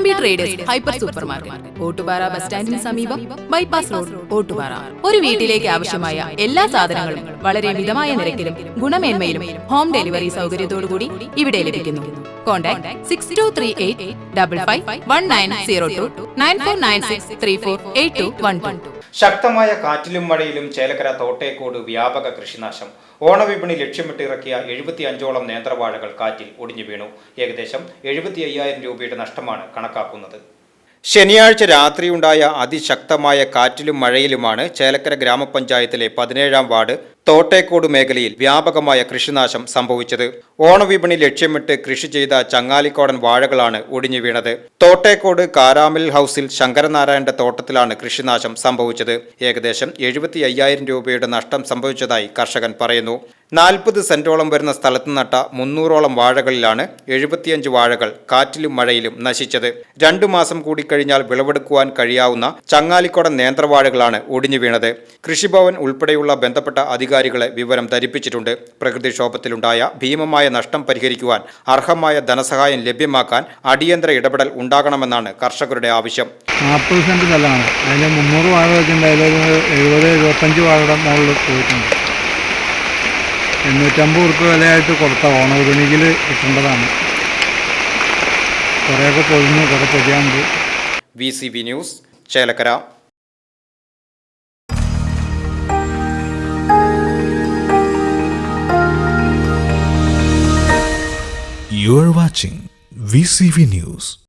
Pattambi traders hyper super market, Ottupara bus സ്റ്റാൻഡിന് സമീപം, bypass road, Ottupara. ഒരു വീട്ടിലേക്ക് ആവശ്യമായ എല്ലാ സാധനങ്ങളും വളരെ മിതമായ നിരക്കിലും ഗുണമേന്മയിലും ഹോം ഡെലിവറി സൗകര്യത്തോടുകൂടി ഇവിടെ ലഭിക്കുന്നു. കോൺടാക്ട് 6238551902 9496348212. ശക്തമായ കാറ്റിലും മഴയിലും ചേലക്കര തോട്ടേക്കോട് വ്യാപക കൃഷിനാശം. ഓണവിപണി ലക്ഷ്യമിട്ട് ഇറക്കിയ 75ഓളം നേന്ത്രവാഴകൾ കാറ്റിൽ ഒടിഞ്ഞു വീണു. ഏകദേശം 75,000 രൂപയുടെ നഷ്ടമാണ് കണക്കാക്കുന്നത്. ശനിയാഴ്ച രാത്രിയുണ്ടായ അതിശക്തമായ കാറ്റിലും മഴയിലുമാണ് ചേലക്കര ഗ്രാമപഞ്ചായത്തിലെ 17-ാം വാർഡ് തോട്ടേക്കോട് മേഖലയിൽ വ്യാപകമായ കൃഷിനാശം സംഭവിച്ചത്. ഓണവിപണി ലക്ഷ്യമിട്ട് കൃഷി ചെയ്ത ചങ്ങാലിക്കോടൻ വാഴകളാണ് ഒടിഞ്ഞു വീണത്. തോട്ടേക്കോട് കാരാമിൽ ഹൌസിൽ ശങ്കരനാരായണന്റെ തോട്ടത്തിലാണ് കൃഷിനാശം സംഭവിച്ചത്. ഏകദേശം 75,000 രൂപയുടെ നഷ്ടം സംഭവിച്ചതായി കർഷകൻ പറയുന്നു. 40 സെന്റോളം വരുന്ന സ്ഥലത്ത് നട്ട 300ഓളം വാഴകളിലാണ് 75 വാഴകൾ കാറ്റിലും മഴയിലും നശിച്ചത്. 2 മാസം കൂടി കഴിഞ്ഞാൽ വിളവെടുക്കുവാൻ കഴിയാവുന്ന ചങ്ങാലിക്കോടൻ നേന്ത്രവാഴകളാണ് ഒടിഞ്ഞു വീണത്. കൃഷിഭവൻ ഉൾപ്പെടെയുള്ള ബന്ധപ്പെട്ട അധികാരികളെ വിവരം ധരിപ്പിച്ചിട്ടുണ്ട്. പ്രകൃതിക്ഷോഭത്തിലുണ്ടായ ഭീമമായ നഷ്ടം പരിഹരിക്കുവാൻ അർഹമായ ധനസഹായം ലഭ്യമാക്കാൻ അടിയന്തര ഇടപെടൽ ഉണ്ടാകണമെന്നാണ് കർഷകരുടെ ആവശ്യം. 40 സെന്റ് സ്ഥലമാണ്. അതിന് 300 വാഴ വെച്ചിട്ടുണ്ടായാലും 70-75 വാഴയുടെ മുകളിൽ പോയിട്ടുണ്ട്. 850 ഉറുപ്പ് വിലയായിട്ട് കൊടുത്ത ഓണവിപണിയിൽ കിട്ടേണ്ടതാണ്. കുറേയൊക്കെ പൊതിഞ്ഞ് കുറേ പൊതിയാണ്ട്. VCV news, Chelakkara. You are watching VCV News.